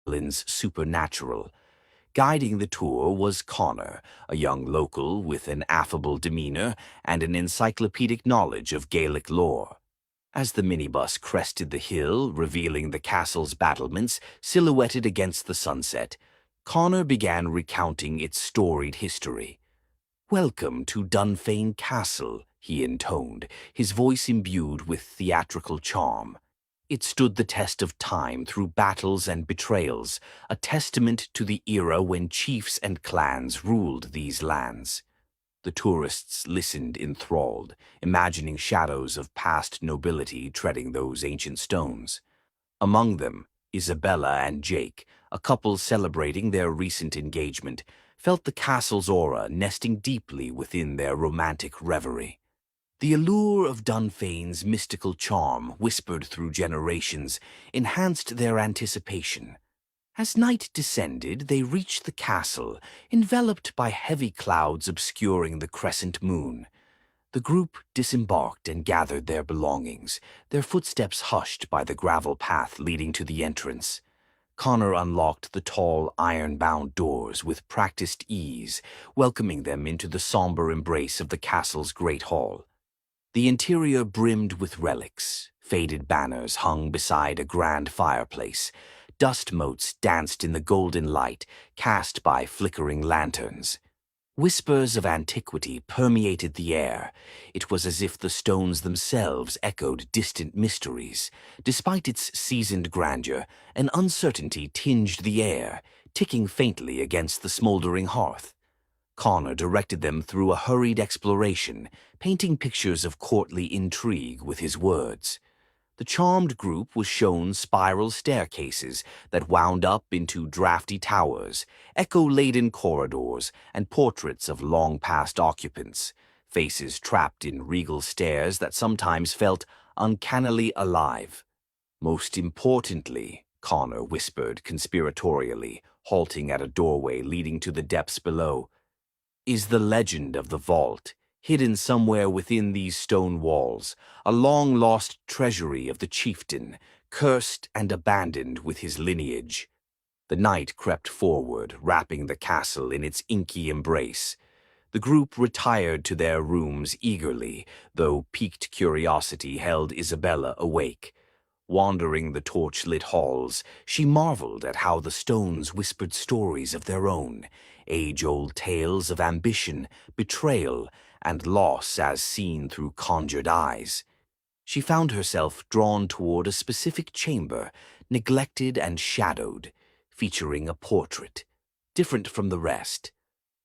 supernatural. Guiding the tour was Connor, a young local with an affable demeanor and an encyclopedic knowledge of Gaelic lore. As the minibus crested the hill, revealing the castle's battlements silhouetted against the sunset, Connor began recounting its storied history. "Welcome to Dunfane Castle," he intoned, his voice imbued with theatrical charm. It stood the test of time through battles and betrayals, a testament to the era when chiefs and clans ruled these lands. The tourists listened enthralled, imagining shadows of past nobility treading those ancient stones. Among them, Isabella and Jake, a couple celebrating their recent engagement, felt the castle's aura nesting deeply within their romantic reverie. The allure of Dunfane's mystical charm, whispered through generations, enhanced their anticipation. As night descended, they reached the castle, enveloped by heavy clouds obscuring the crescent moon. The group disembarked and gathered their belongings, their footsteps hushed by the gravel path leading to the entrance. Connor unlocked the tall, iron-bound doors with practiced ease, welcoming them into the somber embrace of the castle's great hall. The interior brimmed with relics. Faded banners hung beside a grand fireplace. Dust motes danced in the golden light cast by flickering lanterns. Whispers of antiquity permeated the air. It was as if the stones themselves echoed distant mysteries. Despite its seasoned grandeur, an uncertainty tinged the air, ticking faintly against the smoldering hearth. Connor directed them through a hurried exploration, painting pictures of courtly intrigue with his words. The charmed group was shown spiral staircases that wound up into drafty towers, echo-laden corridors, and portraits of long-past occupants, faces trapped in regal stares that sometimes felt uncannily alive. "Most importantly," Connor whispered conspiratorially, halting at a doorway leading to the depths below, "is the legend of the vault, hidden somewhere within these stone walls, a long-lost treasury of the chieftain, cursed and abandoned with his lineage." The night crept forward, wrapping the castle in its inky embrace. The group retired to their rooms eagerly, though piqued curiosity held Isabella awake. Wandering the torch-lit halls, she marveled at how the stones whispered stories of their own, age-old tales of ambition, betrayal, and loss as seen through conjured eyes. She found herself drawn toward a specific chamber, neglected and shadowed, featuring a portrait, different from the rest.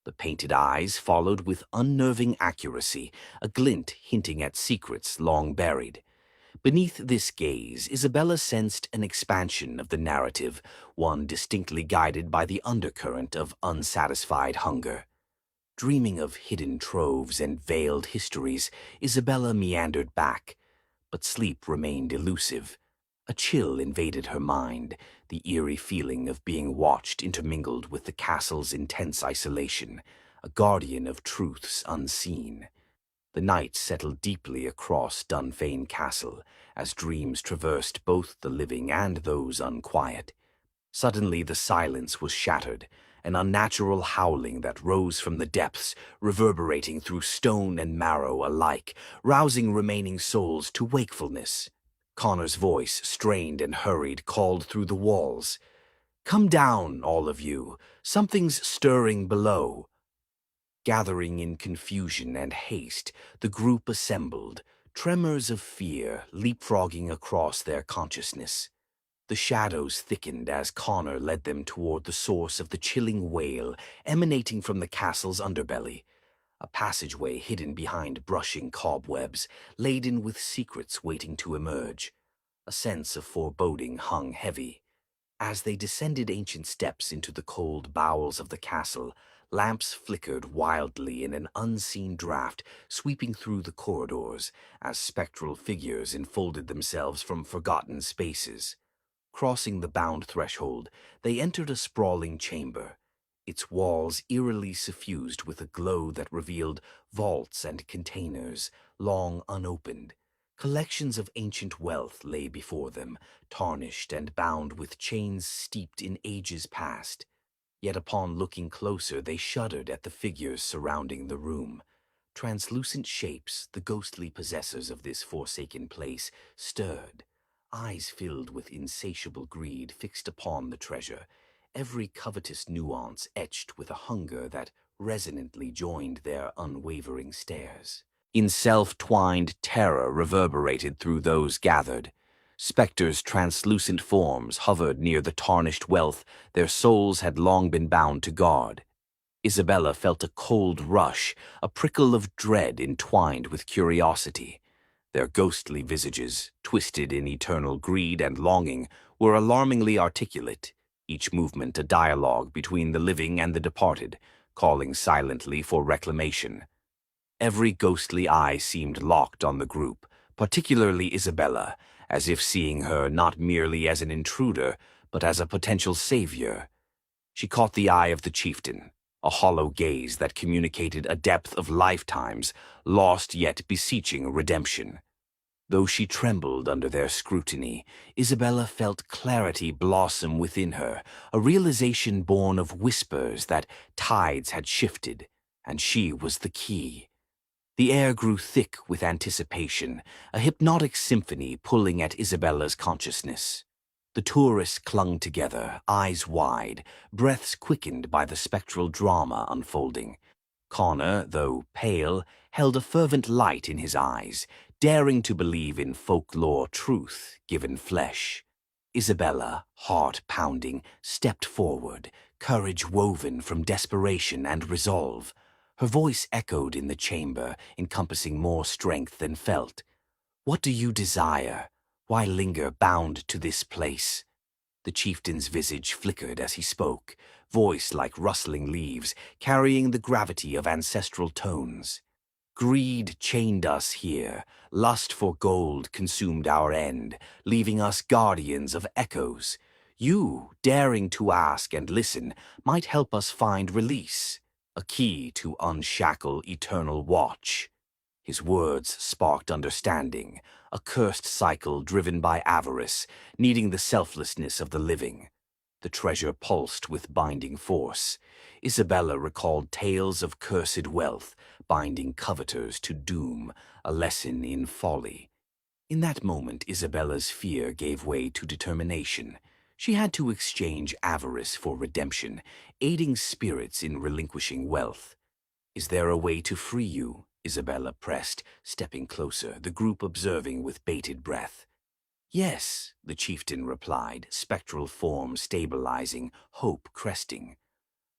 The painted eyes followed with unnerving accuracy, a glint hinting at secrets long buried. Beneath this gaze, Isabella sensed an expansion of the narrative, one distinctly guided by the undercurrent of unsatisfied hunger. Dreaming of hidden troves and veiled histories, Isabella meandered back, but sleep remained elusive. A chill invaded her mind, the eerie feeling of being watched intermingled with the castle's intense isolation, a guardian of truths unseen. The night settled deeply across Dunfane Castle, as dreams traversed both the living and those unquiet. Suddenly the silence was shattered, an unnatural howling that rose from the depths, reverberating through stone and marrow alike, rousing remaining souls to wakefulness. Connor's voice, strained and hurried, called through the walls. "Come down, all of you. Something's stirring below." Gathering in confusion and haste, the group assembled, tremors of fear leapfrogging across their consciousness. The shadows thickened as Connor led them toward the source of the chilling wail emanating from the castle's underbelly, a passageway hidden behind brushing cobwebs, laden with secrets waiting to emerge. A sense of foreboding hung heavy. As they descended ancient steps into the cold bowels of the castle, lamps flickered wildly in an unseen draft, sweeping through the corridors as spectral figures enfolded themselves from forgotten spaces. Crossing the bound threshold, they entered a sprawling chamber, its walls eerily suffused with a glow that revealed vaults and containers, long unopened. Collections of ancient wealth lay before them, tarnished and bound with chains steeped in ages past. Yet upon looking closer, they shuddered at the figures surrounding the room. Translucent shapes, the ghostly possessors of this forsaken place, stirred, eyes filled with insatiable greed fixed upon the treasure, every covetous nuance etched with a hunger that resonantly joined their unwavering stares. In self-twined terror reverberated through those gathered. Spectres' translucent forms hovered near the tarnished wealth their souls had long been bound to guard. Isabella felt a cold rush, a prickle of dread entwined with curiosity. Their ghostly visages, twisted in eternal greed and longing, were alarmingly articulate, each movement a dialogue between the living and the departed, calling silently for reclamation. Every ghostly eye seemed locked on the group, particularly Isabella, as if seeing her not merely as an intruder, but as a potential savior. She caught the eye of the chieftain, a hollow gaze that communicated a depth of lifetimes, lost yet beseeching redemption. Though she trembled under their scrutiny, Isabella felt clarity blossom within her, a realization born of whispers that tides had shifted, and she was the key. The air grew thick with anticipation, a hypnotic symphony pulling at Isabella's consciousness. The tourists clung together, eyes wide, breaths quickened by the spectral drama unfolding. Connor, though pale, held a fervent light in his eyes, daring to believe in folklore truth given flesh. Isabella, heart pounding, stepped forward, courage woven from desperation and resolve. Her voice echoed in the chamber, encompassing more strength than felt. "What do you desire? Why linger bound to this place?" The chieftain's visage flickered as he spoke, voice like rustling leaves, carrying the gravity of ancestral tones. "Greed chained us here. Lust for gold consumed our end, leaving us guardians of echoes. You, daring to ask and listen, might help us find release, a key to unshackle eternal watch." His words sparked understanding, a cursed cycle driven by avarice, needing the selflessness of the living. The treasure pulsed with binding force. Isabella recalled tales of cursed wealth, binding coveters to doom, a lesson in folly. In that moment, Isabella's fear gave way to determination. She had to exchange avarice for redemption, aiding spirits in relinquishing wealth. "Is there a way to free you?" Isabella pressed, stepping closer, the group observing with bated breath. "Yes," the chieftain replied, spectral form stabilizing, hope cresting.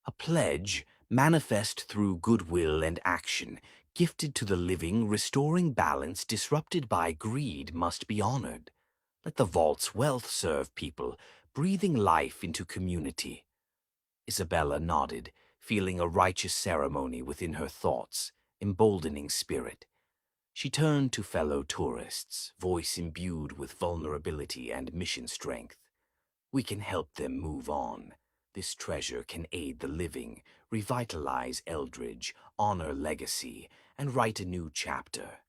"A pledge, manifest through goodwill and action, gifted to the living, restoring balance disrupted by greed, must be honored. Let the vault's wealth serve people, breathing life into community." Isabella nodded, feeling a righteous ceremony within her thoughts, emboldening spirit. She turned to fellow tourists, voice imbued with vulnerability and mission strength. "We can help them move on. This treasure can aid the living, revitalize Eldridge, honor legacy, and write a new chapter."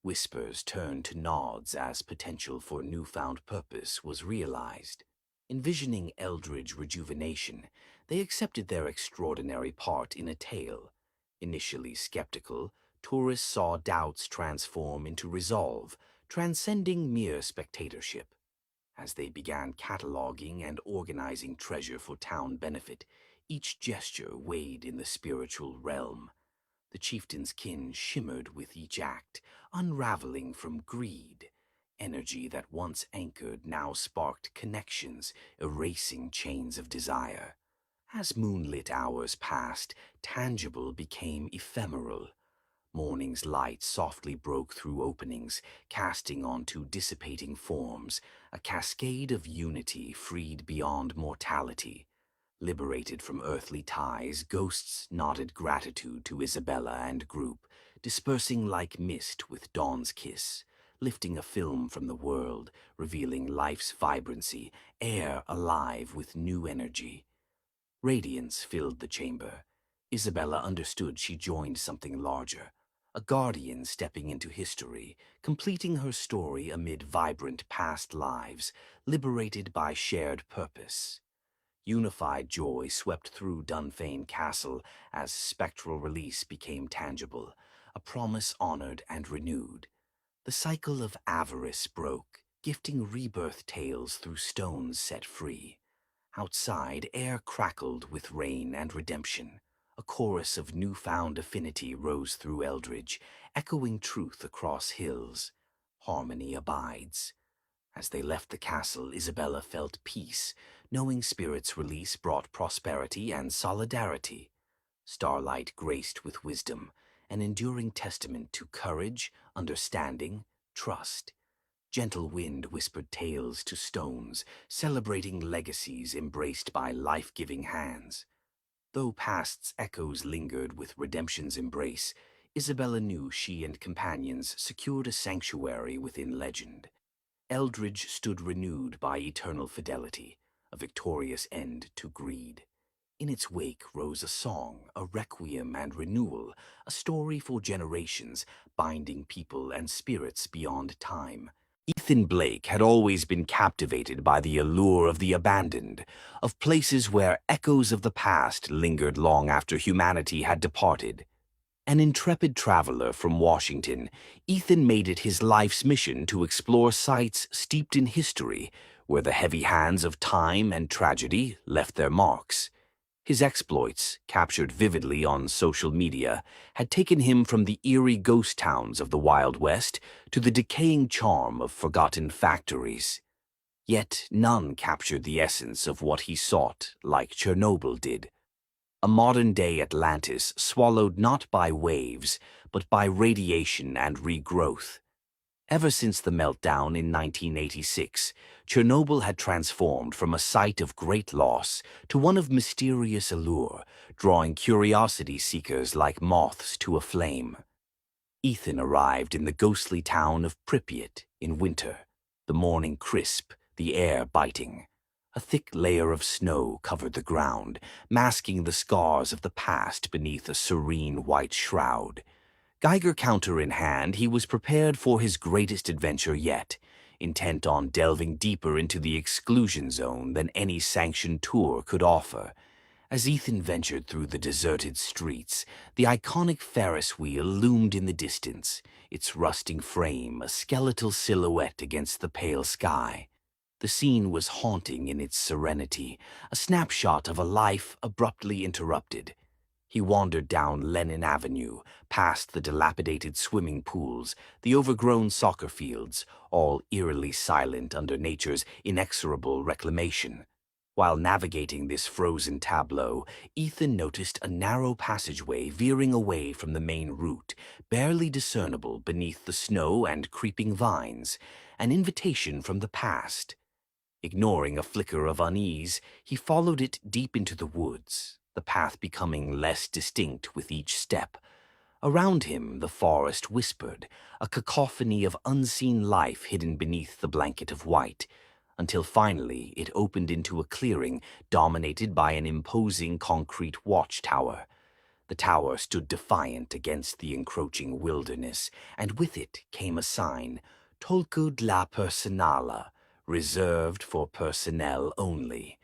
Whispers turned to nods as potential for newfound purpose was realized. Envisioning Eldridge rejuvenation, they accepted their extraordinary part in a tale. Initially skeptical, tourists saw doubts transform into resolve, transcending mere spectatorship. As they began cataloging and organizing treasure for town benefit, each gesture weighed in the spiritual realm. The chieftain's kin shimmered with each act, unraveling from greed. Energy that once anchored now sparked connections, erasing chains of desire. As moonlit hours passed, tangible became ephemeral. Morning's light softly broke through openings, casting onto dissipating forms, a cascade of unity freed beyond mortality. Liberated from earthly ties, ghosts nodded gratitude to Isabella and group, dispersing like mist with dawn's kiss, lifting a film from the world, revealing life's vibrancy, air alive with new energy. Radiance filled the chamber. Isabella understood she joined something larger, a guardian stepping into history, completing her story amid vibrant past lives, liberated by shared purpose. Unified joy swept through Dunfane Castle as spectral release became tangible, a promise honored and renewed. The cycle of avarice broke, gifting rebirth tales through stones set free. Outside, air crackled with rain and redemption. A chorus of newfound affinity rose through Eldridge, echoing truth across hills. Harmony abides. As they left the castle, Isabella felt peace, knowing Spirit's release brought prosperity and solidarity. Starlight graced with wisdom, an enduring testament to courage, understanding, trust. Gentle wind whispered tales to stones, celebrating legacies embraced by life-giving hands. Though past's echoes lingered with redemption's embrace, Isabella knew she and companions secured a sanctuary within legend. Eldridge stood renewed by eternal fidelity, a victorious end to greed. In its wake rose a song, a requiem and renewal, a story for generations, binding people and spirits beyond time. Ethan Blake had always been captivated by the allure of the abandoned, of places where echoes of the past lingered long after humanity had departed. An intrepid traveler from Washington, Ethan made it his life's mission to explore sites steeped in history, where the heavy hands of time and tragedy left their marks. His exploits, captured vividly on social media, had taken him from the eerie ghost towns of the Wild West to the decaying charm of forgotten factories. Yet none captured the essence of what he sought like Chernobyl did. A modern-day Atlantis swallowed not by waves, but by radiation and regrowth. Ever since the meltdown in 1986, Chernobyl had transformed from a site of great loss to one of mysterious allure, drawing curiosity seekers like moths to a flame. Ethan arrived in the ghostly town of Pripyat in winter, the morning crisp, the air biting. A thick layer of snow covered the ground, masking the scars of the past beneath a serene white shroud. Geiger counter in hand, he was prepared for his greatest adventure yet, intent on delving deeper into the exclusion zone than any sanctioned tour could offer. As Ethan ventured through the deserted streets, the iconic Ferris wheel loomed in the distance, its rusting frame a skeletal silhouette against the pale sky. The scene was haunting in its serenity, a snapshot of a life abruptly interrupted. He wandered down Lenin Avenue, past the dilapidated swimming pools, the overgrown soccer fields, all eerily silent under nature's inexorable reclamation. While navigating this frozen tableau, Ethan noticed a narrow passageway veering away from the main route, barely discernible beneath the snow and creeping vines, an invitation from the past. Ignoring a flicker of unease, he followed it deep into the woods, the path becoming less distinct with each step. Around him, the forest whispered, a cacophony of unseen life hidden beneath the blanket of white, until finally it opened into a clearing dominated by an imposing concrete watchtower. The tower stood defiant against the encroaching wilderness, and with it came a sign, Tolku dla personala, reserved for personnel only.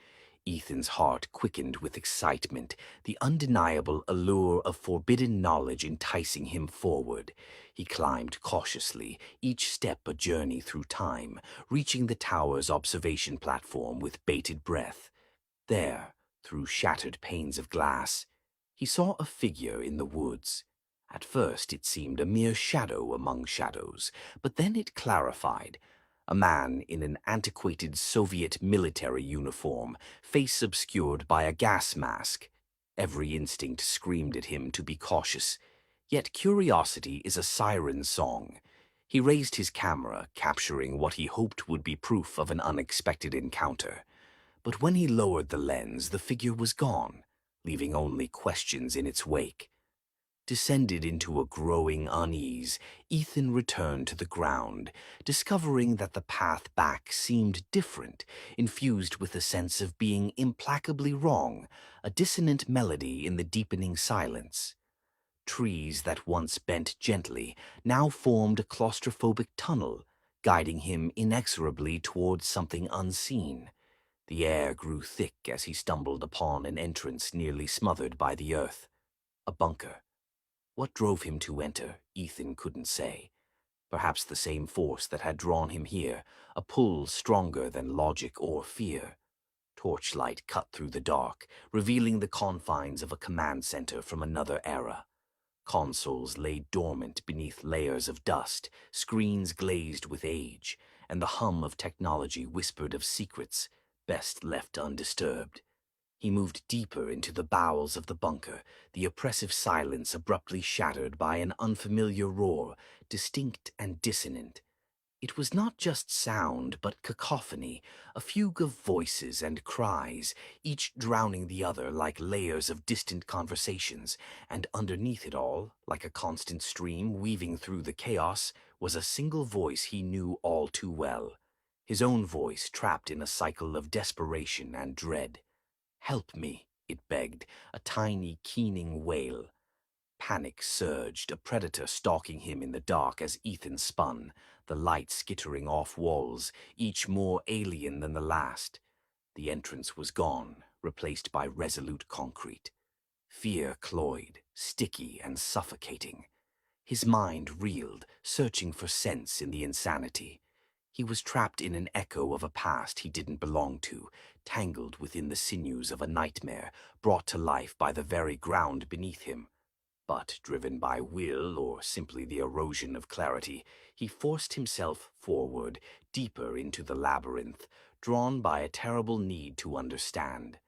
Ethan's heart quickened with excitement, the undeniable allure of forbidden knowledge enticing him forward. He climbed cautiously, each step a journey through time, reaching the tower's observation platform with bated breath. There, through shattered panes of glass, he saw a figure in the woods. At first it seemed a mere shadow among shadows, but then it clarified. A man in an antiquated Soviet military uniform, face obscured by a gas mask. Every instinct screamed at him to be cautious, yet curiosity is a siren song. He raised his camera, capturing what he hoped would be proof of an unexpected encounter. But when he lowered the lens, the figure was gone, leaving only questions in its wake. Descended into a growing unease, Ethan returned to the ground, discovering that the path back seemed different, infused with a sense of being implacably wrong, a dissonant melody in the deepening silence. Trees that once bent gently now formed a claustrophobic tunnel, guiding him inexorably towards something unseen. The air grew thick as he stumbled upon an entrance nearly smothered by the earth. A bunker. What drove him to enter, Ethan couldn't say. Perhaps the same force that had drawn him here, a pull stronger than logic or fear. Torchlight cut through the dark, revealing the confines of a command center from another era. Consoles lay dormant beneath layers of dust, screens glazed with age, and the hum of technology whispered of secrets best left undisturbed. He moved deeper into the bowels of the bunker, the oppressive silence abruptly shattered by an unfamiliar roar, distinct and dissonant. It was not just sound, but cacophony, a fugue of voices and cries, each drowning the other like layers of distant conversations, and underneath it all, like a constant stream weaving through the chaos, was a single voice he knew all too well. His own voice trapped in a cycle of desperation and dread. "Help me," it begged, a tiny, keening wail. Panic surged, a predator stalking him in the dark as Ethan spun, the light skittering off walls, each more alien than the last. The entrance was gone, replaced by resolute concrete. Fear cloyed, sticky and suffocating. His mind reeled, searching for sense in the insanity. He was trapped in an echo of a past he didn't belong to, tangled within the sinews of a nightmare, brought to life by the very ground beneath him. But, driven by will or simply the erosion of clarity, he forced himself forward, deeper into the labyrinth, drawn by a terrible need to understand.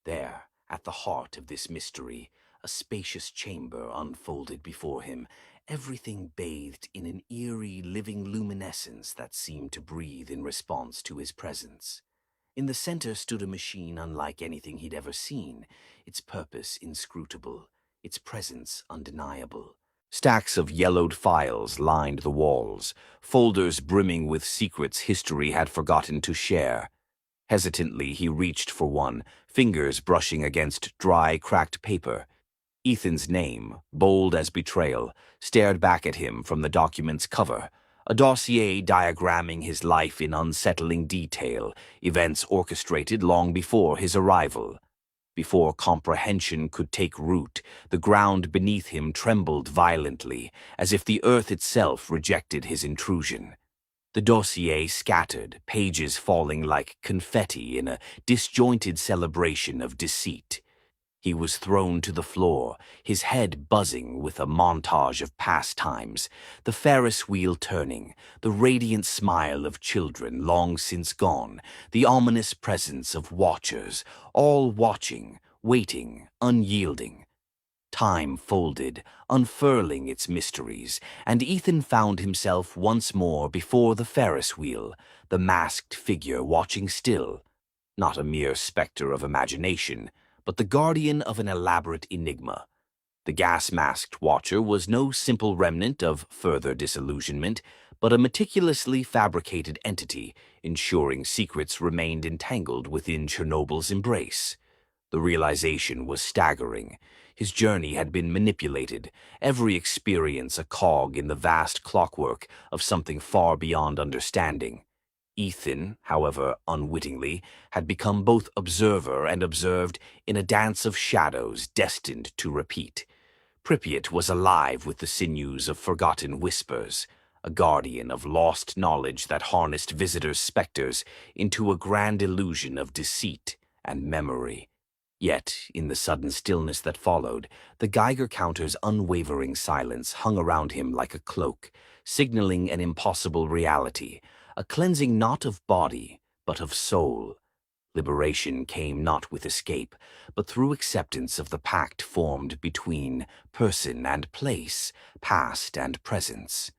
There, at the heart of this mystery, a spacious chamber unfolded before him, everything bathed in an eerie, living luminescence that seemed to breathe in response to his presence. In the center stood a machine unlike anything he'd ever seen, its purpose inscrutable, its presence undeniable. Stacks of yellowed files lined the walls, folders brimming with secrets history had forgotten to share. Hesitantly, he reached for one, fingers brushing against dry, cracked paper. Ethan's name, bold as betrayal, stared back at him from the document's cover, a dossier diagramming his life in unsettling detail, events orchestrated long before his arrival. Before comprehension could take root, the ground beneath him trembled violently, as if the earth itself rejected his intrusion. The dossier scattered, pages falling like confetti in a disjointed celebration of deceit. He was thrown to the floor, his head buzzing with a montage of pastimes, the Ferris wheel turning, the radiant smile of children long since gone, the ominous presence of watchers, all watching, waiting, unyielding. Time folded, unfurling its mysteries, and Ethan found himself once more before the Ferris wheel, the masked figure watching still, not a mere specter of imagination, but the guardian of an elaborate enigma. The gas-masked watcher was no simple remnant of further disillusionment, but a meticulously fabricated entity, ensuring secrets remained entangled within Chernobyl's embrace. The realization was staggering. His journey had been manipulated, every experience a cog in the vast clockwork of something far beyond understanding. Ethan, however unwittingly, had become both observer and observed in a dance of shadows destined to repeat. Pripyat was alive with the sinews of forgotten whispers, a guardian of lost knowledge that harnessed visitors' specters into a grand illusion of deceit and memory. Yet, in the sudden stillness that followed, the Geiger counter's unwavering silence hung around him like a cloak, signaling an impossible reality, a cleansing not of body, but of soul. Liberation came not with escape, but through acceptance of the pact formed between person and place, past and presence.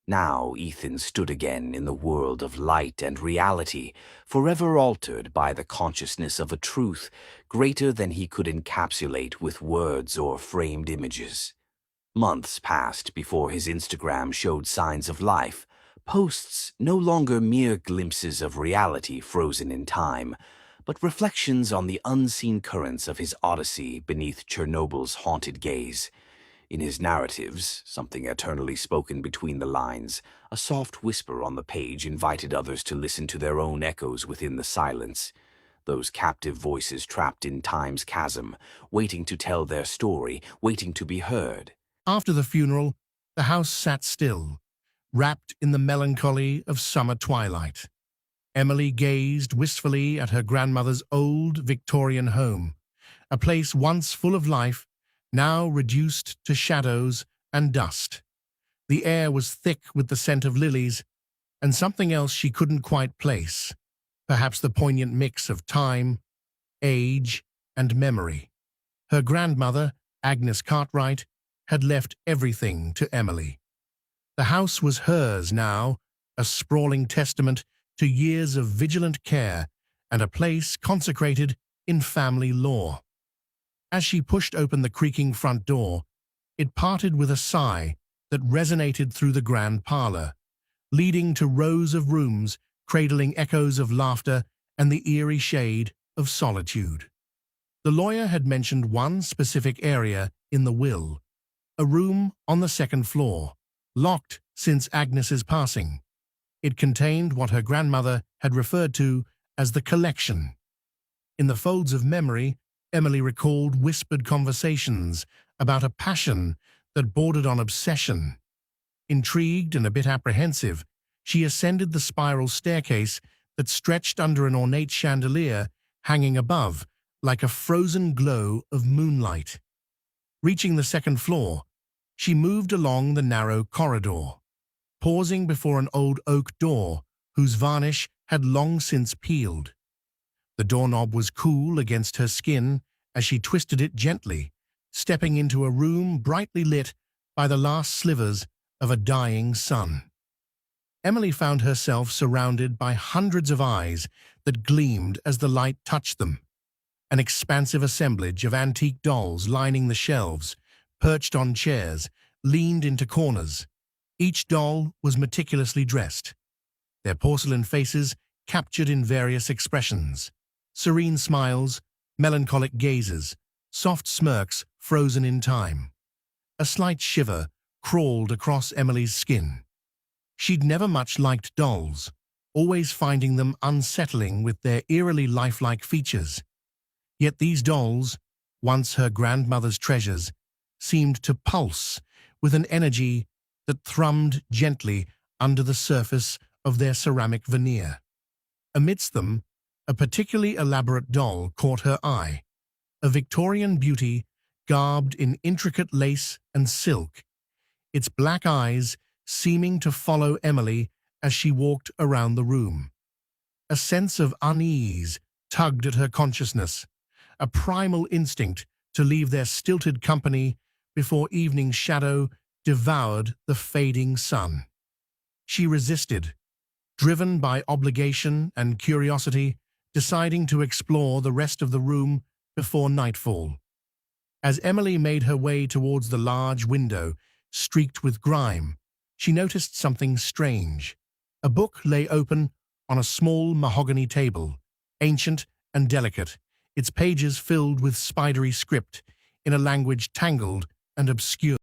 Now Ethan stood again in the world of light and reality, forever altered by the consciousness of a truth greater than he could encapsulate with words or framed images. Months passed before his Instagram showed signs of life, posts no longer mere glimpses of reality frozen in time, but reflections on the unseen currents of his odyssey beneath Chernobyl's haunted gaze. In his narratives, something eternally spoken between the lines, a soft whisper on the page invited others to listen to their own echoes within the silence. Those captive voices trapped in time's chasm, waiting to tell their story, waiting to be heard. After the funeral, the house sat still, wrapped in the melancholy of summer twilight. Emily gazed wistfully at her grandmother's old Victorian home, a place once full of life, now reduced to shadows and dust. The air was thick with the scent of lilies and something else she couldn't quite place, perhaps the poignant mix of time, age, and memory. Her grandmother, Agnes Cartwright, had left everything to Emily. The house was hers now, a sprawling testament to years of vigilant care and a place consecrated in family lore. As she pushed open the creaking front door, it parted with a sigh that resonated through the grand parlor, leading to rows of rooms cradling echoes of laughter and the eerie shade of solitude. The lawyer had mentioned one specific area in the will, a room on the second floor, locked since Agnes's passing. It contained what her grandmother had referred to as the collection. In the folds of memory, Emily recalled whispered conversations about a passion that bordered on obsession. Intrigued and a bit apprehensive, she ascended the spiral staircase that stretched under an ornate chandelier hanging above, like a frozen glow of moonlight. Reaching the second floor, she moved along the narrow corridor, pausing before an old oak door whose varnish had long since peeled. The doorknob was cool against her skin as she twisted it gently, stepping into a room brightly lit by the last slivers of a dying sun. Emily found herself surrounded by hundreds of eyes that gleamed as the light touched them. An expansive assemblage of antique dolls lining the shelves, perched on chairs, leaned into corners. Each doll was meticulously dressed, their porcelain faces captured in various expressions: serene smiles, melancholic gazes, soft smirks frozen in time. A slight shiver crawled across Emily's skin. She'd never much liked dolls, always finding them unsettling with their eerily lifelike features. Yet these dolls, once her grandmother's treasures, seemed to pulse with an energy that thrummed gently under the surface of their ceramic veneer. Amidst them, a particularly elaborate doll caught her eye, a Victorian beauty garbed in intricate lace and silk, its black eyes seeming to follow Emily as she walked around the room. A sense of unease tugged at her consciousness, a primal instinct to leave their stilted company before evening's shadow devoured the fading sun. She resisted, driven by obligation and curiosity, deciding to explore the rest of the room before nightfall. As Emily made her way towards the large window, streaked with grime, she noticed something strange. A book lay open on a small mahogany table, ancient and delicate, its pages filled with spidery script in a language tangled and obscure.